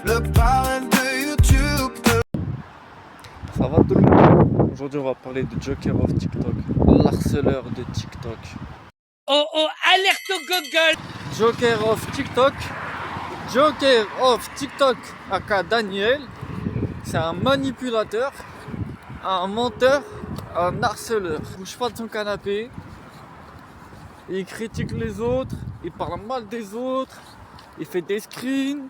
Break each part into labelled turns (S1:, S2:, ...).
S1: le parrain de YouTube.
S2: Ça va tout le monde? Aujourd'hui on va parler de Joker of TikTok, l'harceleur de TikTok.
S3: Oh oh, alerte au Google!
S2: Joker of TikTok, Joker of TikTok, aka Daniel, c'est un manipulateur, un menteur, un harceleur. Il bouge pas de son canapé, il critique les autres, il parle mal des autres, il fait des screens.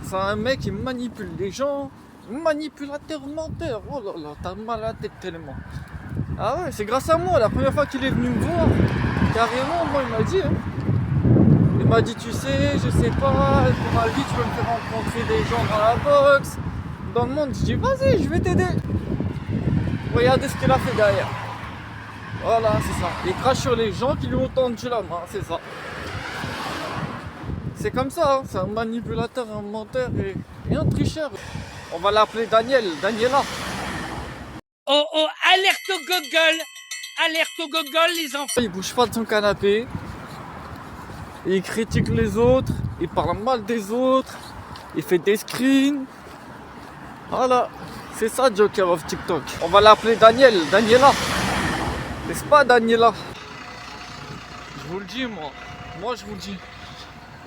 S2: C'est un mec qui manipule les gens, manipulateur, menteur. Oh là là, t'as mal à la tête tellement. Ah ouais, c'est grâce à moi, la première fois qu'il est venu me voir, carrément, moi il m'a dit, tu sais, je sais pas, pour ma vie tu peux me faire rencontrer des gens dans la boxe, dans le monde. Je dis, vas-y, je vais t'aider. Regardez ce qu'il a fait derrière. Voilà, c'est ça. Il crache sur les gens qui lui ont tendu la main, c'est ça. C'est comme ça, hein. C'est un manipulateur, un menteur et un tricheur. On va l'appeler Daniela.
S3: Oh oh, alerte au Google! Alerte au Google, les enfants!
S2: Il bouge pas de son canapé, il critique les autres, il parle mal des autres, il fait des screens. Voilà, c'est ça Joker of TikTok. On va l'appeler Daniela. N'est-ce pas Daniela? Je vous le dis moi je vous le dis.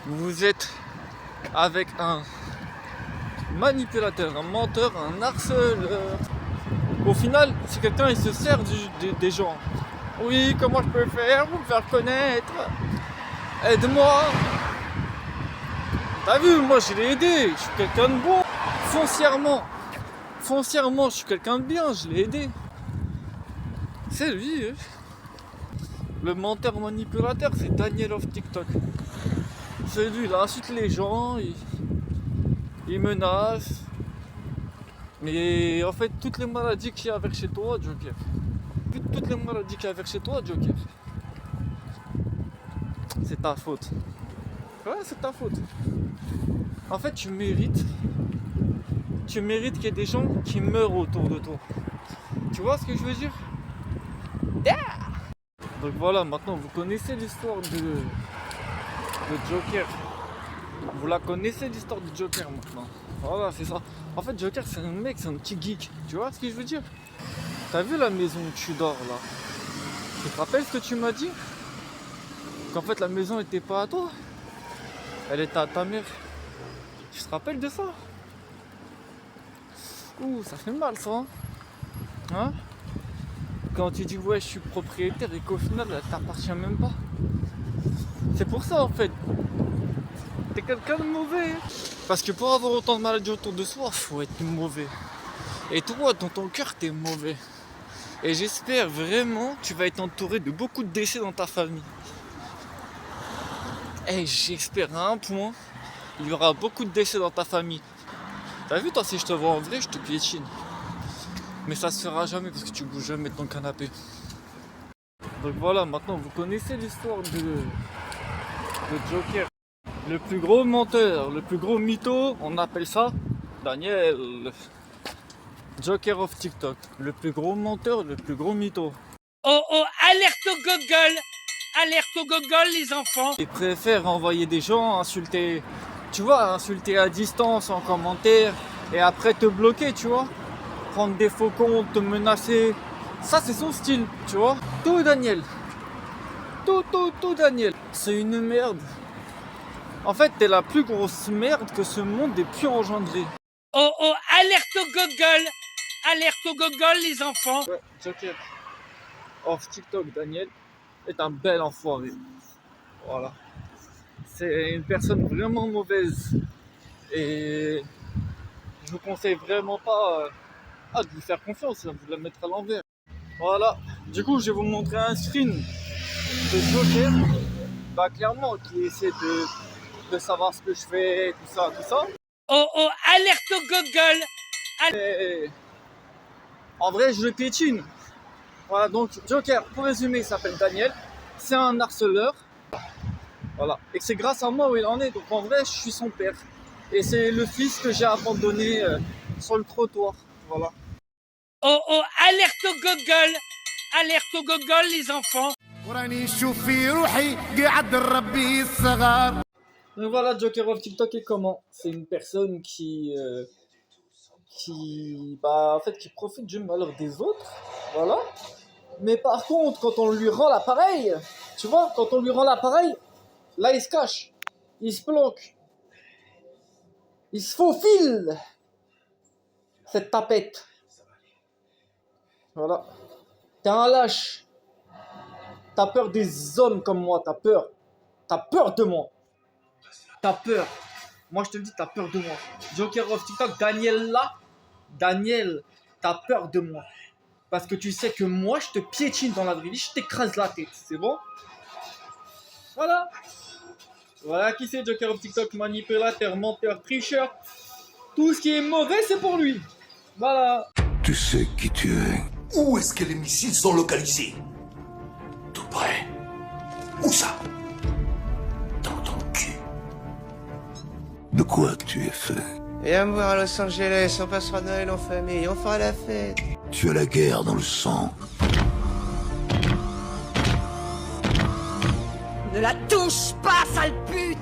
S2: Vous êtes avec un manipulateur, un menteur, un harceleur. Au final, si quelqu'un il se sert des gens, oui, comment je peux faire pour me faire connaître? Aide-moi. T'as vu, moi je l'ai aidé, je suis quelqu'un de bon. Foncièrement, je suis quelqu'un de bien, je l'ai aidé. C'est lui, hein. Le menteur manipulateur, c'est Daniel of TikTok. C'est lui, il insulte les gens, il menace. Mais en fait, toutes les maladies qu'il y a avec chez toi, Joker. Toutes les maladies qu'il y a avec chez toi, Joker. C'est ta faute. Ouais, c'est ta faute. En fait, tu mérites qu'il y ait des gens qui meurent autour de toi. Tu vois ce que je veux dire? Donc voilà, maintenant vous connaissez l'histoire de Joker. Vous la connaissez l'histoire de Joker maintenant. Voilà, c'est ça. En fait, Joker, c'est un mec, c'est un petit geek. Tu vois ce que je veux dire? T'as vu la maison où tu dors là? Tu te rappelles ce que tu m'as dit? Qu'en fait, la maison était pas à toi. Elle était à ta mère. Tu te rappelles de ça? Ouh, ça fait mal ça. Hein? Quand tu dis ouais, je suis propriétaire et qu'au final, elle t'appartient même pas. C'est pour ça en fait. T'es quelqu'un de mauvais. Parce que pour avoir autant de maladies autour de soi, faut être mauvais. Et toi, dans ton cœur, t'es mauvais. Et j'espère vraiment que tu vas être entouré de beaucoup de décès dans ta famille. Et j'espère à un point, il y aura beaucoup de décès dans ta famille. T'as vu, toi, si je te vois en vrai, je te piétine. Mais ça se fera jamais parce que tu bouges jamais de ton canapé. Donc voilà, maintenant vous connaissez l'histoire de Joker. Le plus gros menteur, le plus gros mytho, on appelle ça Daniel. Joker of TikTok. Le plus gros menteur, le plus gros mytho.
S3: Oh oh, alerte au Google! Alerte au Google, les enfants!
S2: Il préfère envoyer des gens, insulter, tu vois, insulter à distance en commentaire et après te bloquer, tu vois. Prendre des faux comptes, te menacer. Ça, c'est son style, tu vois. Tout Daniel. Tout Daniel. C'est une merde. En fait, t'es la plus grosse merde que ce monde ait pu engendrer.
S3: Oh oh, alerte au Google! Alerte au Google, les enfants!
S2: Ouais, Joker of TikTok, Daniel, est un bel enfoiré. Voilà. C'est une personne vraiment mauvaise. Et je vous conseille vraiment pas de lui faire confiance, de la mettre à l'envers. Voilà. Du coup, je vais vous montrer un screen de Joker. Bah, clairement, qui essaie de savoir ce que je fais, tout ça.
S3: Oh oh, alerte au Google!
S2: Et en vrai, je le piétine. Voilà, donc Joker, pour résumer, il s'appelle Daniel. C'est un harceleur. Voilà. Et c'est grâce à moi où il en est. Donc en vrai, je suis son père. Et c'est le fils que j'ai abandonné sur le trottoir. Voilà.
S3: Oh oh, alerte au Google! Alerte au Google, les enfants!
S2: Donc voilà, Joker of TikTok est comment? C'est une personne qui en fait, qui profite du malheur des autres, voilà. Mais par contre, quand on lui rend l'appareil, tu vois, quand on lui rend l'appareil, là il se cache, il se planque, il se faufile, cette tapette. Voilà. T'es un lâche. T'as peur des hommes comme moi, t'as peur. T'as peur de moi. T'as peur. Moi je te le dis, t'as peur de moi. Joker of TikTok, Daniel, t'as peur de moi. Parce que tu sais que moi, je te piétine dans la vraie vie, je t'écrase la tête, c'est bon? Voilà. Voilà qui c'est Joker of TikTok, manipulateur, menteur, tricheur. Tout ce qui est mauvais, c'est pour lui. Voilà.
S1: Tu sais qui tu es.
S4: Où est-ce que les missiles sont localisés? Tout près. Où ça? Dans ton cul.
S1: De quoi tu es fait?
S5: Viens me voir à Los Angeles, on passera Noël en famille, on fera la fête.
S1: Tu as la guerre dans le sang.
S6: Ne la touche pas, sale pute!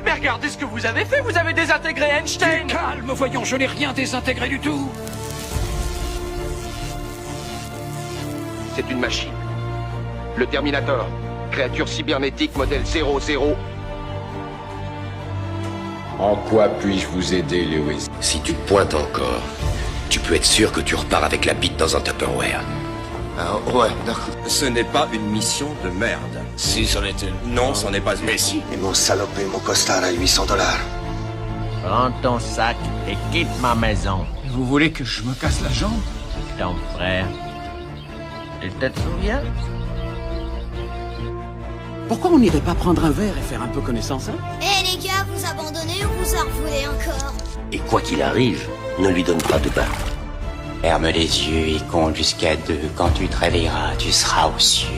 S3: Mais regardez ce que vous avez fait, vous avez désintégré Einstein.
S7: Calme, voyons, je n'ai rien désintégré du tout.
S8: C'est une machine. Le Terminator, créature cybernétique modèle 00.
S9: En quoi puis-je vous aider, Lewis?
S4: Si tu te pointes encore, tu peux être sûr que tu repars avec la bite dans un Tupperware.
S5: Ah ouais, d'accord.
S4: Ce n'est pas une mission de merde. Si, c'en est une. Non, c'en est pas une. Mais si.
S5: Ils m'ont salopé mon costard à $800.
S10: Prends ton sac et quitte ma maison.
S7: Vous voulez que je me casse la jambe?
S10: Ton frère. Tu te souviens?
S7: Pourquoi on n'irait pas prendre un verre et faire un peu connaissance, hein?
S6: Eh les gars, vous abandonnez ou vous en revoulez encore?
S4: Et quoi qu'il arrive, ne lui donne pas de bain.
S11: Ferme les yeux et compte jusqu'à 2. Quand tu te réveilleras, tu seras aux cieux.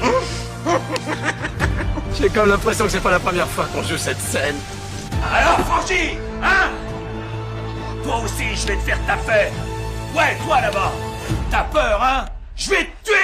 S4: J'ai comme l'impression que c'est pas la première fois qu'on joue cette scène. Alors, Franchi, hein? Toi aussi, je vais te faire ta fête. Ouais, toi là-bas. T'as peur, hein? Je vais te tuer!